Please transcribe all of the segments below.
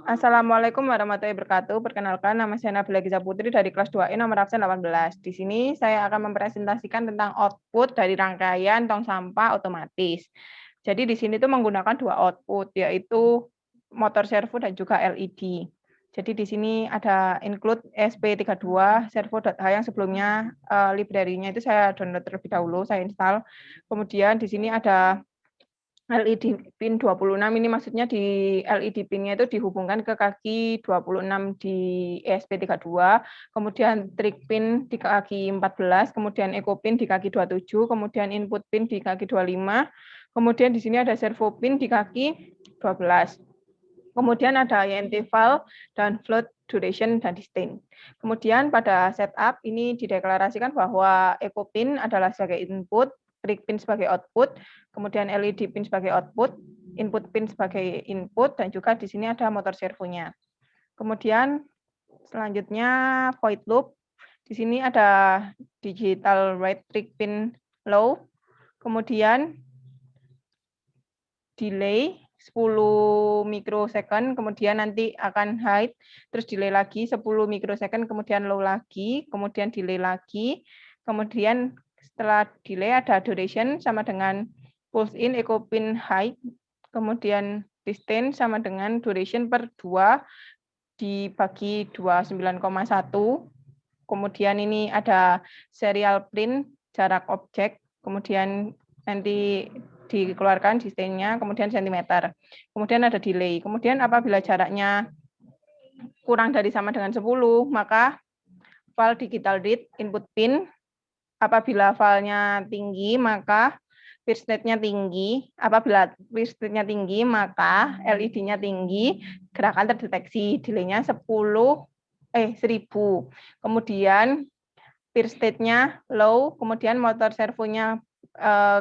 Assalamualaikum warahmatullahi wabarakatuh. Perkenalkan, nama saya Nabila Giza Putri dari kelas 2I nomor absen 18. Di sini saya akan mempresentasikan tentang output dari rangkaian tong sampah otomatis. Jadi di sini tuh menggunakan dua output, yaitu motor servo dan juga LED. Jadi di sini ada include SP32 servo.h yang sebelumnya library-nya itu saya download terlebih dahulu, saya install. Kemudian di sini ada LED pin 26, ini maksudnya di LED pin-nya itu dihubungkan ke kaki 26 di ESP32, kemudian trig pin di kaki 14, kemudian eco pin di kaki 27, kemudian input pin di kaki 25, kemudian di sini ada servo pin di kaki 12. Kemudian ada interval dan float duration dan distance. Kemudian pada setup ini dideklarasikan bahwa eco pin adalah sebagai input, trig pin sebagai output, kemudian LED pin sebagai output, input pin sebagai input, dan juga di sini ada motor servonya. Kemudian selanjutnya void loop. Di sini ada digital write trig pin low, kemudian delay 10 mikrosecond, kemudian nanti akan high, terus delay lagi 10 mikrosecond, kemudian low lagi, kemudian delay lagi, kemudian setelah delay ada duration sama dengan pulse in echo pin high, kemudian distance sama dengan duration per 2 dibagi 29,1, kemudian ini ada serial print jarak objek, kemudian nanti dikeluarkan distance-nya, kemudian sentimeter. Kemudian ada delay. Kemudian apabila jaraknya kurang dari sama dengan 10, maka file digital read input pin. Apabila filenya tinggi, maka peer state-nya tinggi. Apabila peer state-nya tinggi, maka LED-nya tinggi, gerakan terdeteksi. Delay-nya 1000. Kemudian peer state-nya low, kemudian motor servonya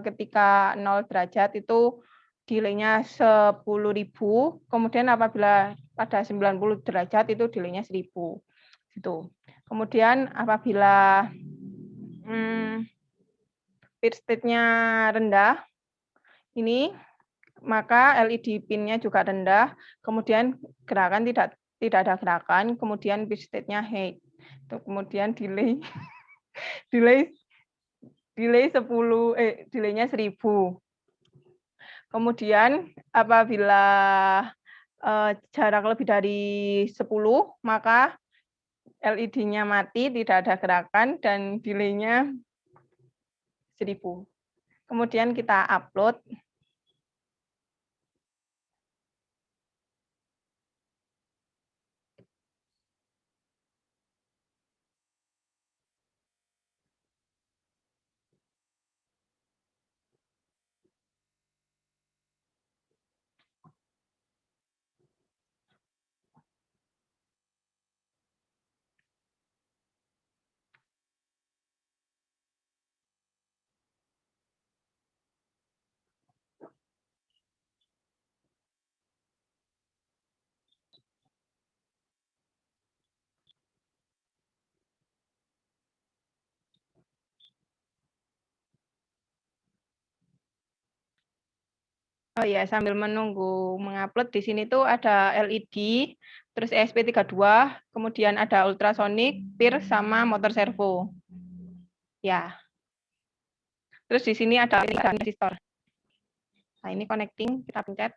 ketika 0 derajat itu delay-nya 10.000, kemudian apabila pada 90 derajat itu delay-nya 1000. Gitu. Kemudian apabila peer state-nya rendah, ini maka LED pin-nya juga rendah, kemudian gerakan tidak ada gerakan, kemudian peer state-nya high. Kemudian delay 10 delay-nya 1000. Kemudian apabila jarak lebih dari 10, maka LED-nya mati, tidak ada gerakan, dan delay-nya 1000. Kemudian kita upload. Oh ya, sambil menunggu mengupload, di sini tuh ada LED, terus ESP32, kemudian ada ultrasonic, peer, sama motor servo. Ya. Terus di sini ada resistor. Nah, ini connecting, kita pencet.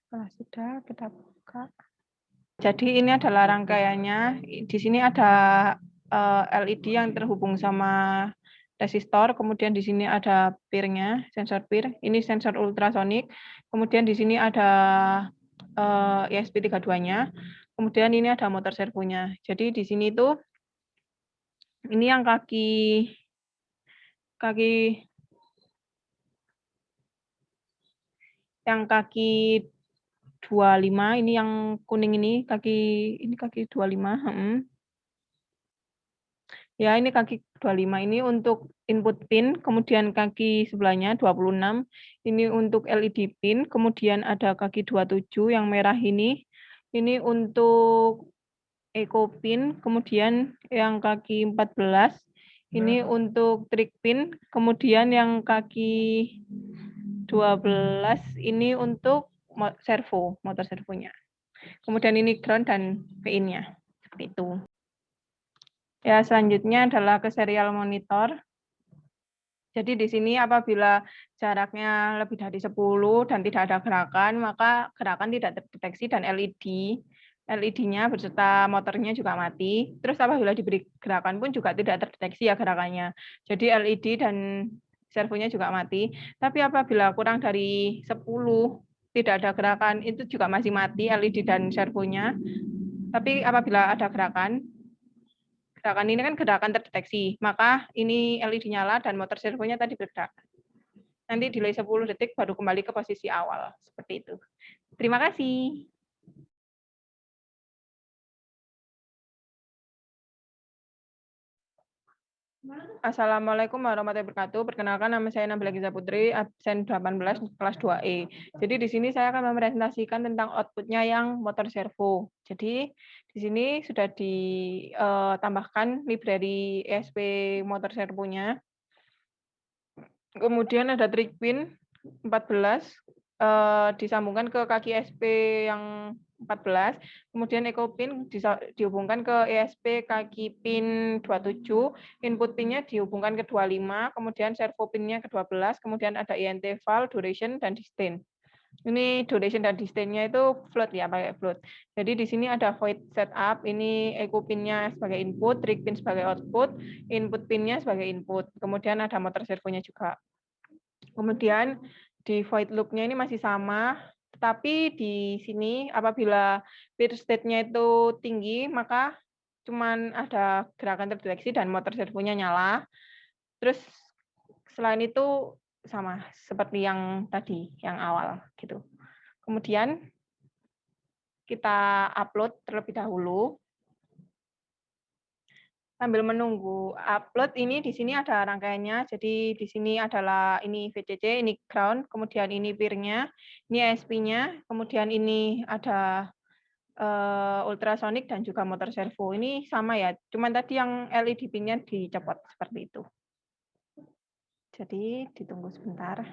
Setelah sudah, kita buka. Jadi ini adalah rangkaiannya. Di sini ada LED yang terhubung sama resistor, kemudian di sini ada peer-nya, sensor peer. Ini sensor ultrasonic. Kemudian di sini ada ESP32-nya. Kemudian ini ada motor servonya. Jadi di sini tuh ini yang kaki 25, ini yang kuning ini kaki 25. Ya, ini kaki 25 ini untuk input pin, kemudian kaki sebelahnya 26 ini untuk LED pin, kemudian ada kaki 27 yang merah ini untuk eco pin, kemudian yang kaki 14 Ini untuk trig pin, kemudian yang kaki 12 ini untuk servo, motor servonya. Kemudian ini ground dan PIN-nya. Seperti itu. Ya, selanjutnya adalah ke serial monitor. Jadi di sini apabila jaraknya lebih dari 10 dan tidak ada gerakan, maka gerakan tidak terdeteksi dan LED-nya beserta motornya juga mati. Terus apabila diberi gerakan pun juga tidak terdeteksi ya gerakannya. Jadi LED dan servonya juga mati. Tapi apabila kurang dari 10 tidak ada gerakan, itu juga masih mati LED dan servonya. Tapi apabila ada gerakan ini kan gerakan terdeteksi, maka ini LED nyala dan motor servonya tadi bergerak. Nanti delay 10 detik baru kembali ke posisi awal. Seperti itu. Terima kasih. Assalamualaikum warahmatullahi wabarakatuh. Perkenalkan nama saya Nabila Giza Putri, absen 18 kelas 2E. Jadi di sini saya akan mempresentasikan tentang outputnya yang motor servo. Jadi di sini sudah ditambahkan library ESP motor servonya. Kemudian ada trig pin 14 disambungkan ke kaki SP yang 14, kemudian echo pin dihubungkan ke ESP kaki pin 27, input pinnya dihubungkan ke 25, kemudian servo pinnya ke 12, kemudian ada INT-val, duration, dan distance. Ini duration dan distance-nya itu float ya, pakai float. Jadi di sini ada void setup, ini echo pin-nya sebagai input, trig pin sebagai output, input pin-nya sebagai input. Kemudian ada motor servonya juga. Kemudian di void loop-nya ini masih sama, tetapi di sini apabila peer state-nya itu tinggi, maka cuman ada gerakan terdeteksi dan motor servonya nyala. Terus selain itu sama seperti yang tadi, yang awal gitu. Kemudian kita upload terlebih dahulu. Sambil menunggu upload ini di sini ada rangkaiannya. Jadi di sini adalah ini VCC, ini ground, kemudian ini peer-nya, ini ESP-nya, kemudian ini ada ultrasonic dan juga motor servo. Ini sama ya, cuman tadi yang LED pin-nya dicopot seperti itu. Jadi ditunggu sebentar.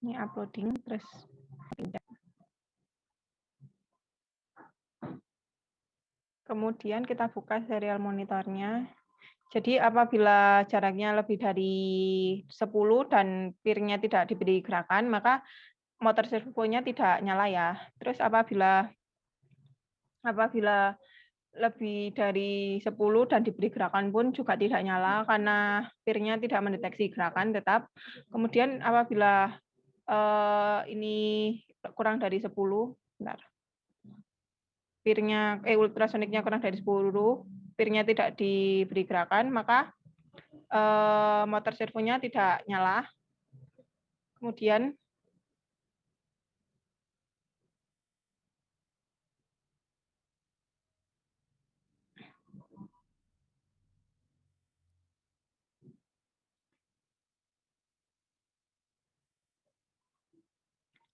Ini uploading terus pindah. Kemudian kita buka serial monitornya. Jadi apabila jaraknya lebih dari 10 dan peer-nya tidak diberi gerakan, maka motor servonya tidak nyala ya. Terus apabila lebih dari 10 dan diberi gerakan pun juga tidak nyala karena peer-nya tidak mendeteksi gerakan tetap. Kemudian apabila ini kurang dari 10, bentar. Peer-nya ultrasoniknya kurang dari 10, peer-nya tidak diberi gerakan, maka motor servonya tidak nyala. Kemudian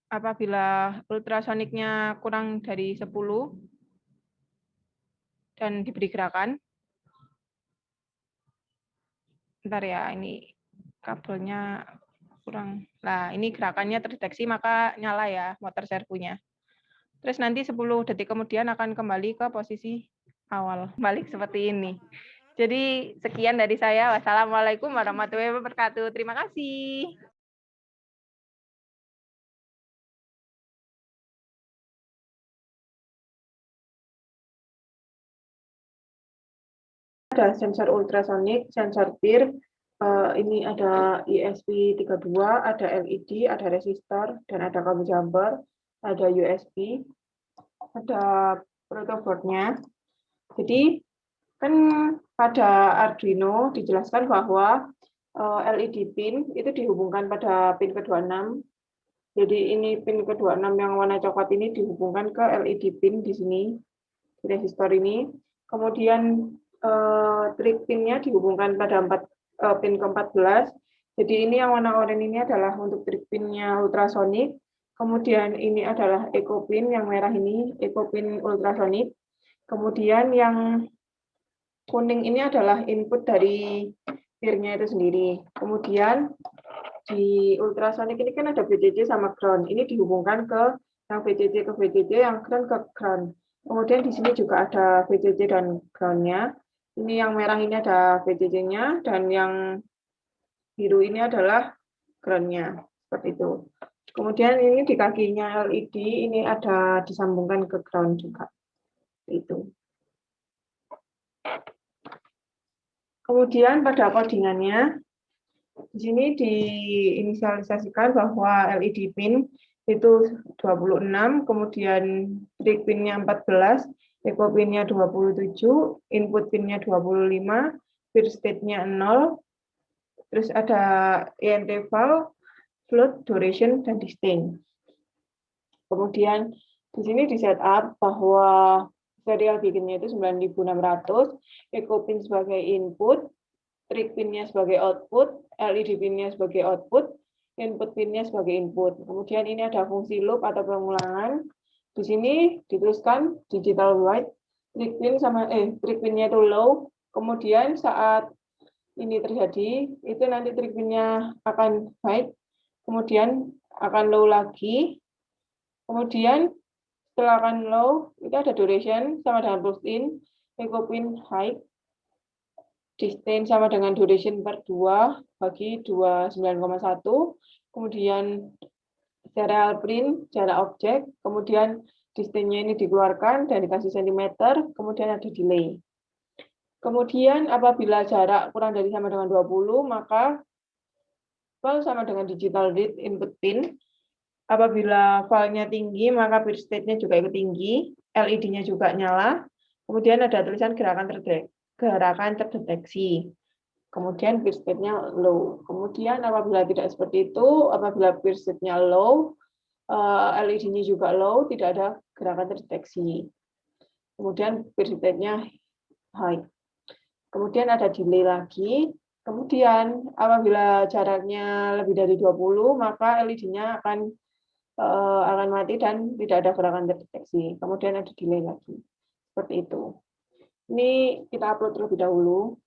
apabila ultrasoniknya kurang dari 10 dan diberi gerakan, bentar ya, ini kabelnya kurang. Nah, ini gerakannya terdeteksi maka nyala ya motor servonya. Terus nanti 10 detik kemudian akan kembali ke posisi awal, balik seperti ini. Jadi sekian dari saya. Wassalamualaikum warahmatullahi wabarakatuh. Terima kasih. Ada sensor ultrasonik, sensor peer, ini ada ESP32, ada LED, ada resistor, dan ada kabel jumper, ada USB, ada protoboardnya. Jadi kan pada Arduino dijelaskan bahwa LED pin itu dihubungkan pada pin ke-26. Jadi ini pin ke-26 yang warna coklat ini dihubungkan ke LED pin di sini, di resistor ini. Kemudian trig pin-nya dihubungkan pada pin ke-14. Jadi ini yang warna oranye ini adalah untuk trik pinnya ultrasonik. Kemudian ini adalah eco pin yang merah ini, eco pin ultrasonik. Kemudian yang kuning ini adalah input dari peer-nya itu sendiri. Kemudian di ultrasonik ini kan ada VCC sama ground. Ini dihubungkan ke yang VCC ke VCC, yang ground ke ground. Kemudian di sini juga ada VCC dan ground-nya. Ini yang merah ini ada VCC-nya, dan yang biru ini adalah ground-nya. Seperti itu. Kemudian ini di kakinya LED, ini ada disambungkan ke ground juga. Itu. Kemudian pada codingannya, di sini diinisialisasikan bahwa LED pin itu 26, kemudian trig pinnya 14, eco pinnya 27, input pinnya 25, peer state-nya 0, terus ada interval, float, duration, dan distance. Kemudian di sini di setup bahwa serial bikinnya itu 9600, eco pin sebagai input, trig pinnya sebagai output, LED pinnya sebagai output, input pinnya sebagai input. Kemudian ini ada fungsi loop atau pengulangan. Di sini dituliskan digital write, trig pin sama trig pinnya itu low. Kemudian saat ini terjadi, itu nanti trig pinnya akan high, kemudian akan low lagi. Kemudian setelah akan low, itu ada duration sama dengan burst in, eco pin high, distance sama dengan duration per 2 bagi 29,1. Kemudian serial print, jarak objek. Kemudian distance-nya ini dikeluarkan dan dikasih sentimeter. Kemudian ada delay. Kemudian apabila jarak kurang dari sama dengan 20, maka file sama dengan digital read input pin. Apabila filenya tinggi, maka peer state-nya juga ikut tinggi. LED-nya juga nyala. Kemudian ada tulisan gerakan terdeteksi. Kemudian peer state-nya low. Kemudian apabila tidak seperti itu, apabila peer state-nya low, LED-nya juga low, tidak ada gerakan terdeteksi. Kemudian peer state-nya high. Kemudian ada delay lagi. Kemudian apabila jaraknya lebih dari 20, maka LED-nya akan mati dan tidak ada gerakan terdeteksi. Kemudian ada delay lagi. Seperti itu. Ini kita upload terlebih dahulu.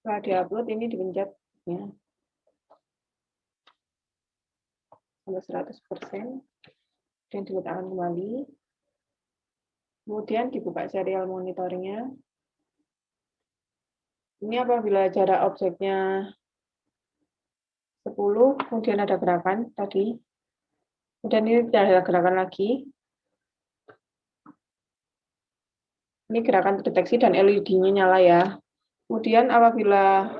Setelah diupload, ini dipencet ya, sampai 100%, dan diletakkan kembali. Kemudian dibuka serial monitornya. Ini apabila jarak objeknya 10, kemudian ada gerakan tadi. Kemudian ini tidak ada gerakan lagi. Ini gerakan terdeteksi dan LED-nya nyala ya. Kemudian apabila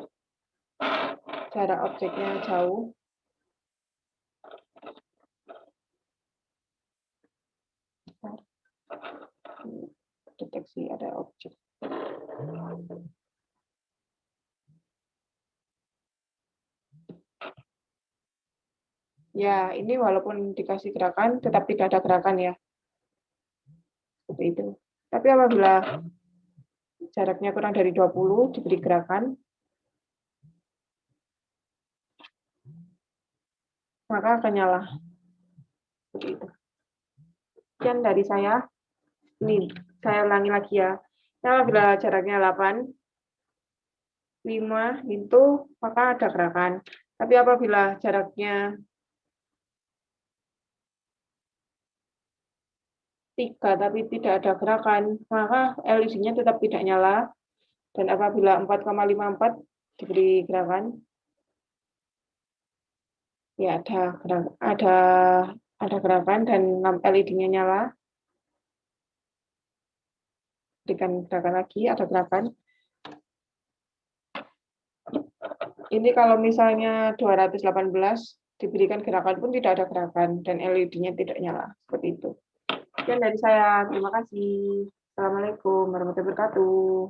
jarak objeknya jauh, deteksi ada objek. Ya, ini walaupun dikasih gerakan, tetap tidak ada gerakan ya. Seperti itu. Tapi apabila jaraknya kurang dari 20, diberi gerakan, maka akan nyala. Seperti itu. Sekian dari saya. Ini, saya ulangi lagi ya. Apabila jaraknya 8, 5 itu, maka ada gerakan. Tapi apabila jaraknya 3 tapi tidak ada gerakan, maka LED-nya tetap tidak nyala. Dan apabila 4,54 diberi gerakan, ya ada gerakan dan LED-nya nyala. Berikan gerakan lagi, ada gerakan. Ini kalau misalnya 218 diberikan gerakan pun tidak ada gerakan dan LED-nya tidak nyala. Seperti itu. Sekian dari saya. Terima kasih. Assalamualaikum warahmatullahi wabarakatuh.